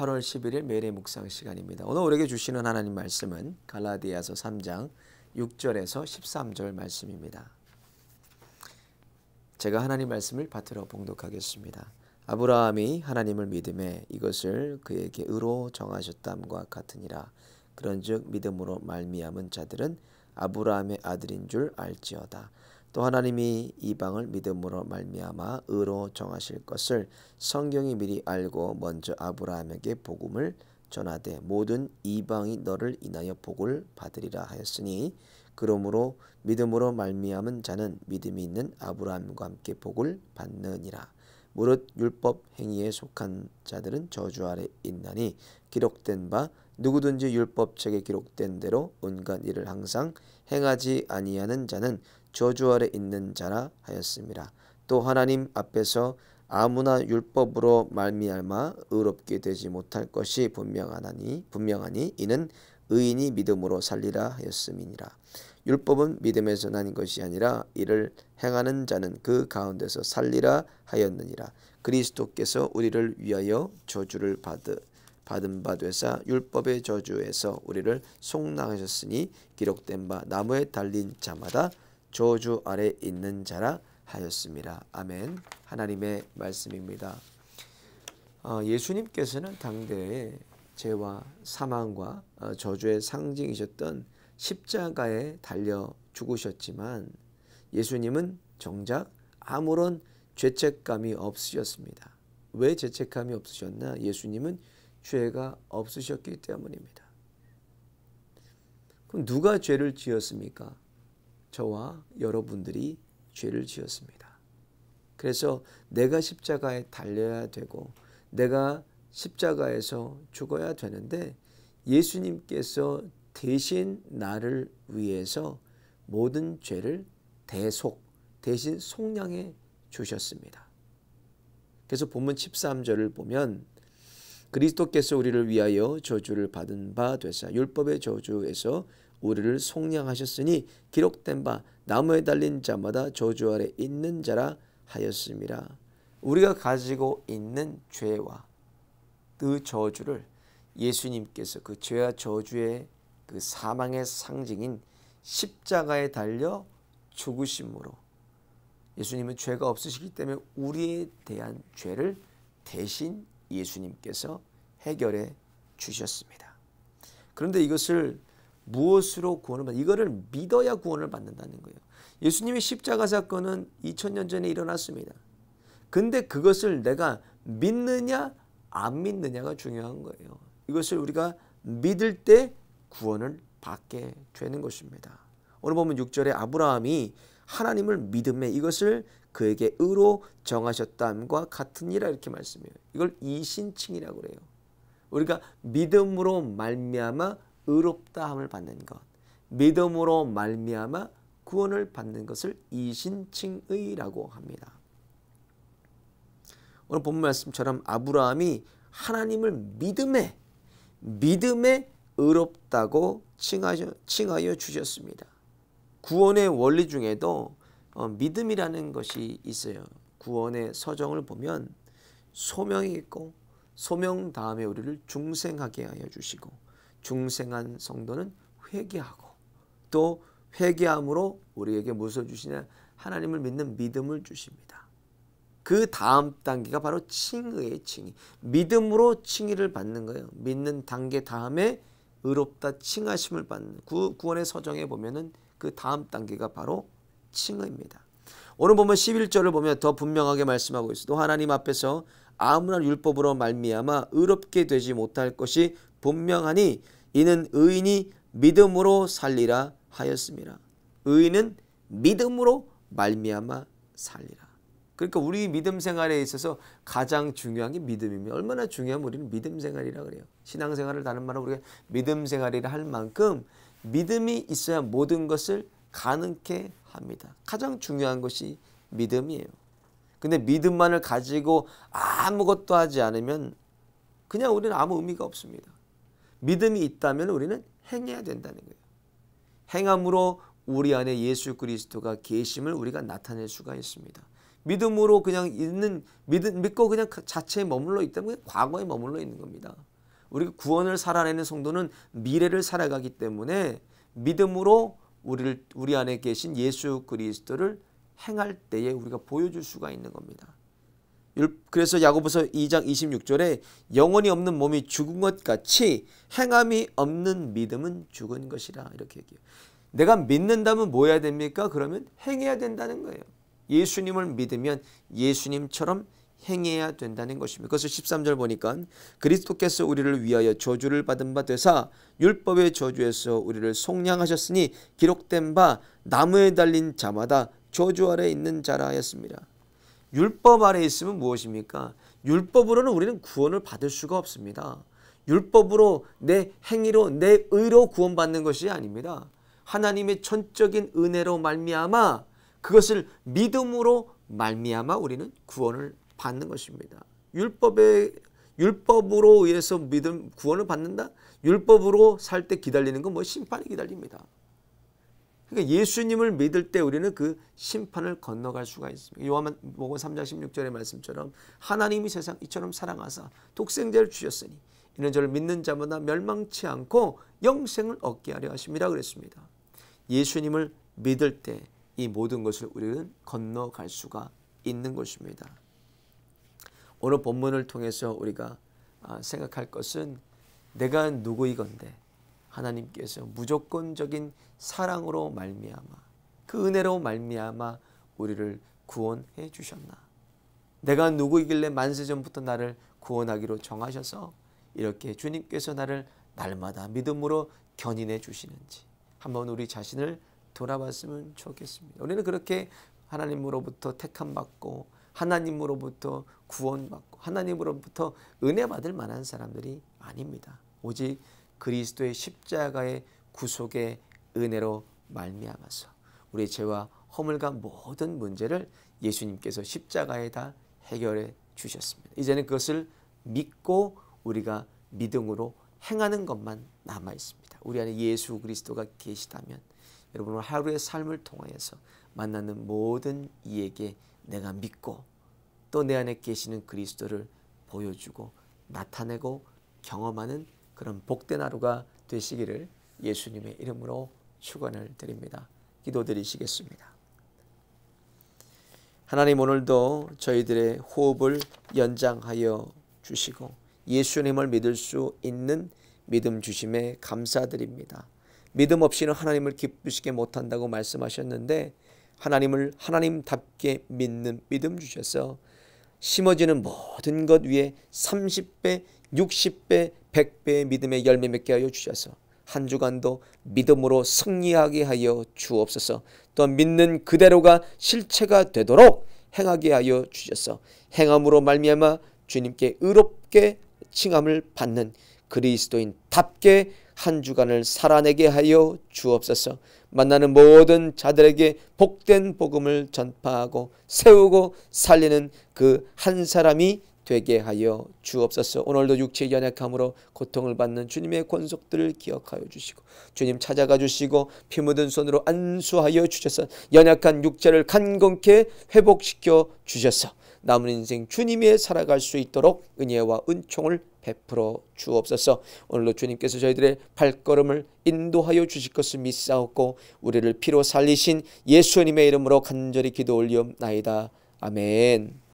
8월 11일 매일의 묵상 시간입니다. 오늘 우리에게 주시는 하나님 말씀은 갈라디아서 3장 6절에서 13절 말씀입니다. 제가 하나님 말씀을 받들어 봉독하겠습니다. 아브라함이 하나님을 믿음에 이것을 그에게 의로 정하셨담과 같으니라. 그런즉 믿음으로 말미암은 자들은 아브라함의 아들인 줄 알지어다. 또 하나님이 이방을 믿음으로 말미암아 의로 정하실 것을 성경이 미리 알고 먼저 아브라함에게 복음을 전하되 모든 이방이 너를 인하여 복을 받으리라 하였으니 그러므로 믿음으로 말미암은 자는 믿음이 있는 아브라함과 함께 복을 받느니라. 무릇 율법 행위에 속한 자들은 저주 아래 있나니 기록된 바 누구든지 율법책에 기록된 대로 온갖 일을 항상 행하지 아니하는 자는 저주 아래 있는 자라 하였습니다. 또 하나님 앞에서 아무나 율법으로 말미암아 의롭게 되지 못할 것이 분명하니 이는 의인이 믿음으로 살리라 하였음이니라. 율법은 믿음에서 난 것이 아니라 이를 행하는 자는 그 가운데서 살리라 하였느니라. 그리스도께서 우리를 위하여 저주를 받은 바 되사 율법의 저주에서 우리를 속량하셨으니 기록된 바 나무에 달린 자마다 저주 아래 있는 자라 하였습니다. 아멘. 하나님의 말씀입니다. 예수님께서는 당대의 죄와 사망과 저주의 상징이셨던 십자가에 달려 죽으셨지만 예수님은 정작 아무런 죄책감이 없으셨습니다. 왜 죄책감이 없으셨나? 예수님은 죄가 없으셨기 때문입니다. 그럼 누가 죄를 지었습니까? 저와 여러분들이 죄를 지었습니다. 그래서 내가 십자가에 달려야 되고 내가 십자가에서 죽어야 되는데 예수님께서 대신 나를 위해서 모든 죄를 대신 속량해 주셨습니다. 그래서 본문 13절을 보면 그리스도께서 우리를 위하여 저주를 받은 바 되사 율법의 저주에서 우리를 속량하셨으니 기록된 바 나무에 달린 자마다 저주 아래 있는 자라 하였습니다. 우리가 가지고 있는 죄와 그 저주를 예수님께서 그 죄와 저주의 그 사망의 상징인 십자가에 달려 죽으심으로 예수님은 죄가 없으시기 때문에 우리에 대한 죄를 대신 예수님께서 해결해 주셨습니다. 그런데 이것을 무엇으로 구원을 받는? 이거를 믿어야 구원을 받는다는 거예요. 예수님의 십자가 사건은 2000년 전에 일어났습니다. 근데 그것을 내가 믿느냐 안 믿느냐가 중요한 거예요. 이것을 우리가 믿을 때 구원을 받게 되는 것입니다. 오늘 보면 6절에 아브라함이 하나님을 믿음에 이것을 그에게 의로 정하셨다함과 같으니라 이렇게 말씀해요. 이걸 이신칭이라고 그래요. 우리가 믿음으로 말미암아 의롭다함을 받는 것, 믿음으로 말미암아 구원을 받는 것을 이신칭의라고 합니다. 오늘 본문 말씀처럼 아브라함이 하나님을 믿음에 의롭다고 칭하여 주셨습니다. 구원의 원리 중에도 믿음이라는 것이 있어요. 구원의 서정을 보면 소명이 있고 소명 다음에 우리를 중생하게 하여 주시고 중생한 성도는 회개하고 또 회개함으로 우리에게 무엇을 주시냐? 하나님을 믿는 믿음을 주십니다. 그 다음 단계가 바로 칭의의 칭의. 믿음으로 칭의를 받는 거예요. 믿는 단계 다음에 의롭다 칭하심을 받는 구원의 서정에 보면은 그 다음 단계가 바로 칭의입니다. 오늘 보면 11절을 보면 더 분명하게 말씀하고 있어요. 또 하나님 앞에서 아무나 율법으로 말미암아 의롭게 되지 못할 것이 분명하니 이는 의인이 믿음으로 살리라 하였습니다. 의인은 믿음으로 말미암아 살리라. 그러니까 우리 믿음 생활에 있어서 가장 중요한 게 믿음입니다. 얼마나 중요하면 우리는 믿음 생활이라 그래요. 신앙생활을 다른 말로 우리가 믿음 생활이라 할 만큼 믿음이 있어야 모든 것을 가능케 합니다. 가장 중요한 것이 믿음이에요. 근데 믿음만을 가지고 아무것도 하지 않으면 그냥 우리는 아무 의미가 없습니다. 믿음이 있다면 우리는 행해야 된다는 거예요. 행함으로 우리 안에 예수 그리스도가 계심을 우리가 나타낼 수가 있습니다. 믿음으로 그냥 믿고 그냥 자체에 머물러 있다면 과거에 머물러 있는 겁니다. 우리 구원을 살아내는 성도는 미래를 살아가기 때문에 믿음으로 우리 안에 계신 예수 그리스도를 행할 때에 우리가 보여줄 수가 있는 겁니다. 그래서 야고보서 2장 26절에 영혼이 없는 몸이 죽은 것 같이 행함이 없는 믿음은 죽은 것이라 이렇게 얘기해요. 내가 믿는다면 뭐 해야 됩니까? 그러면 행해야 된다는 거예요. 예수님을 믿으면 예수님처럼 행해야 된다는 것입니다. 그래서 13절 보니까 그리스도께서 우리를 위하여 저주를 받은 바 되사 율법의 저주에서 우리를 속량하셨으니 기록된 바 나무에 달린 자마다 저주 아래 있는 자라 하였습니다. 율법 아래 있으면 무엇입니까? 율법으로는 우리는 구원을 받을 수가 없습니다. 율법으로 내 행위로 내 의로 구원받는 것이 아닙니다. 하나님의 전적인 은혜로 말미암아 그것을 믿음으로 말미암아 우리는 구원을 받는 것입니다. 율법으로 의해서 구원을 받는다? 율법으로 살 때 기다리는 건 심판이 기다립니다. 그러니까 예수님을 믿을 때 우리는 그 심판을 건너갈 수가 있습니다. 요한복음 3장 16절의 말씀처럼 하나님이 세상 이처럼 사랑하사 독생자를 주셨으니 이는 저를 믿는 자마다 멸망치 않고 영생을 얻게 하려 하심이라 그랬습니다. 예수님을 믿을 때 이 모든 것을 우리는 건너갈 수가 있는 것입니다. 오늘 본문을 통해서 우리가 생각할 것은 내가 누구이건대 하나님께서 무조건적인 사랑으로 말미암아 그 은혜로 말미암아 우리를 구원해 주셨나. 내가 누구이길래 만세전부터 나를 구원하기로 정하셔서 이렇게 주님께서 나를 날마다 믿음으로 견인해 주시는지 한번 우리 자신을 돌아봤으면 좋겠습니다. 우리는 그렇게 하나님으로부터 택함받고 하나님으로부터 구원받고 하나님으로부터 은혜 받을 만한 사람들이 아닙니다. 오직 그리스도의 십자가의 구속의 은혜로 말미암아서 우리의 죄와 허물과 모든 문제를 예수님께서 십자가에 다 해결해 주셨습니다. 이제는 그것을 믿고 우리가 믿음으로 행하는 것만 남아 있습니다. 우리 안에 예수 그리스도가 계시다면 여러분 하루의 삶을 통하여서 만나는 모든 이에게 내가 믿고 또 내 안에 계시는 그리스도를 보여주고 나타내고 경험하는 그런 복된 하루가 되시기를 예수님의 이름으로 축원을 드립니다. 기도드리시겠습니다. 하나님, 오늘도 저희들의 호흡을 연장하여 주시고 예수님을 믿을 수 있는 믿음 주심에 감사드립니다. 믿음 없이는 하나님을 기쁘시게 못한다고 말씀하셨는데 하나님을 하나님답게 믿는 믿음 주셔서 심어지는 모든 것 위에 30배, 60배, 100배의 믿음의 열매 맺게 하여 주셔서 한 주간도 믿음으로 승리하게 하여 주옵소서. 또 믿는 그대로가 실체가 되도록 행하게 하여 주셔서 행함으로 말미암아 주님께 의롭게 칭함을 받는 그리스도인답게 한 주간을 살아내게 하여 주옵소서. 만나는 모든 자들에게 복된 복음을 전파하고 세우고 살리는 그 한 사람이 되게 하여 주옵소서. 오늘도 육체의 연약함으로 고통을 받는 주님의 권속들을 기억하여 주시고 주님 찾아가 주시고 피 묻은 손으로 안수하여 주셔서 연약한 육체를 강건케 회복시켜 주셔서 남은 인생 주님의 살아갈 수 있도록 은혜와 은총을 베풀어 주옵소서. 오늘도 주님께서 저희들의 발걸음을 인도하여 주실 것을 믿사옵고 우리를 피로 살리신 예수님의 이름으로 간절히 기도 올리옵나이다. 아멘.